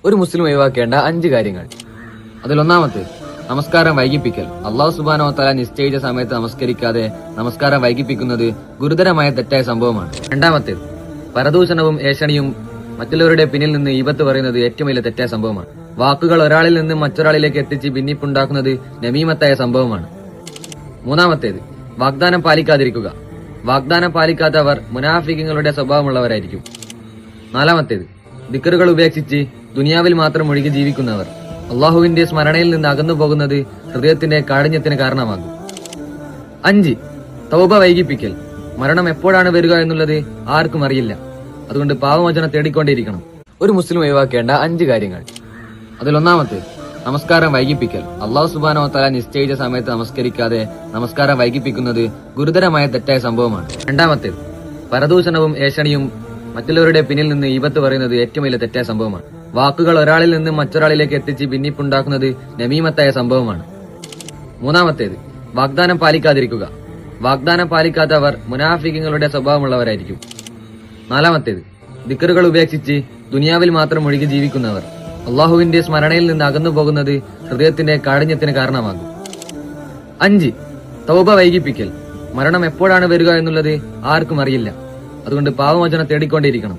ഒരു മുസ്ലിം ഒഴിവാക്കേണ്ട 5 കാര്യങ്ങൾ. അതിലൊന്നാമത്തെ നമസ്കാരം വൈകിപ്പിക്കൽ. അള്ളാഹു സുബ്ഹാനഹു വ തആല നിശ്ചയിച്ച സമയത്ത് നമസ്കരിക്കാതെ നമസ്കാരം വൈകിപ്പിക്കുന്നത് ഗുരുതരമായ തെറ്റായ സംഭവമാണ്. രണ്ടാമത്തേത് പരദൂഷണവും ഏഷണിയും മറ്റുള്ളവരുടെ പിന്നിൽ നിന്ന് ഈബത്ത് പറയുന്നത് ഏറ്റവും വലിയ തെറ്റായ സംഭവമാണ്. വാക്കുകൾ ഒരാളിൽ നിന്ന് മറ്റൊരാളിലേക്ക് എത്തിച്ച് ഭിന്നിപ്പുണ്ടാക്കുന്നത് നമീമത്തായ സംഭവമാണ്. മൂന്നാമത്തേത് വാഗ്ദാനം പാലിക്കാതിരിക്കുക. വാഗ്ദാനം പാലിക്കാത്തവർ മുനാഫിഖുകളുടെ സ്വഭാവമുള്ളവരായിരിക്കും. നാലാമത്തേത് ദിക്റുകൾ ഉപേക്ഷിച്ച് ദുനിയാവിൽ മാത്രം ഒഴുകി ജീവിക്കുന്നവർ. അള്ളാഹുവിന്റെ സ്മരണയിൽ നിന്ന് അകന്നു പോകുന്നത് ഹൃദയത്തിന്റെ കാഠിന്യത്തിന് കാരണമാകും. 5 തൗബ വൈകിപ്പിക്കൽ. മരണം എപ്പോഴാണ് വരിക എന്നുള്ളത് ആർക്കും അറിയില്ല. അതുകൊണ്ട് പാപമോചനം തേടിക്കൊണ്ടേയിരിക്കണം. ഒരു മുസ്ലിം ഒഴിവാക്കേണ്ട 5 കാര്യങ്ങൾ. അതിലൊന്നാമത്തെ നമസ്കാരം വൈകിപ്പിക്കൽ. അള്ളാഹു സുബ്ഹാനഹു വ തആല നിശ്ചയിച്ച സമയത്ത് നമസ്കരിക്കാതെ നമസ്കാരം വൈകിപ്പിക്കുന്നത് ഗുരുതരമായ തെറ്റായ സംഭവമാണ്. രണ്ടാമത്തേത് പരദൂഷണവും ഏഷണിയും മറ്റുള്ളവരുടെ പിന്നിൽ നിന്ന് ഈബത്ത് പറയുന്നത് ഏറ്റവും വലിയ തെറ്റായ സംഭവമാണ്. വാക്കുകൾ ഒരാളിൽ നിന്ന് മറ്റൊരാളിലേക്ക് എത്തിച്ച് ഭിന്നിപ്പുണ്ടാക്കുന്നത് നമീമത്തായ സംഭവമാണ്. മൂന്നാമത്തേത് വാഗ്ദാനം പാലിക്കാതിരിക്കുക. വാഗ്ദാനം പാലിക്കാത്തവർ മുനാഫിഖുകളുടെ സ്വഭാവമുള്ളവരായിരിക്കും. നാലാമത്തേത് ദിക്റുകൾ ഉപേക്ഷിച്ച് ദുനിയാവിൽ മാത്രം ഒഴുകി ജീവിക്കുന്നവർ. അള്ളാഹുവിന്റെ സ്മരണയിൽ നിന്ന് അകന്നു പോകുന്നത് ഹൃദയത്തിന്റെ കാഠിന്യത്തിന് കാരണമാകും. 5 തൗബ വൈകിപ്പിക്കൽ. മരണം എപ്പോഴാണ് വരിക എന്നുള്ളത് ആർക്കും അറിയില്ല. അതുകൊണ്ട് പാപമോചനം തേടിക്കൊണ്ടേയിരിക്കണം.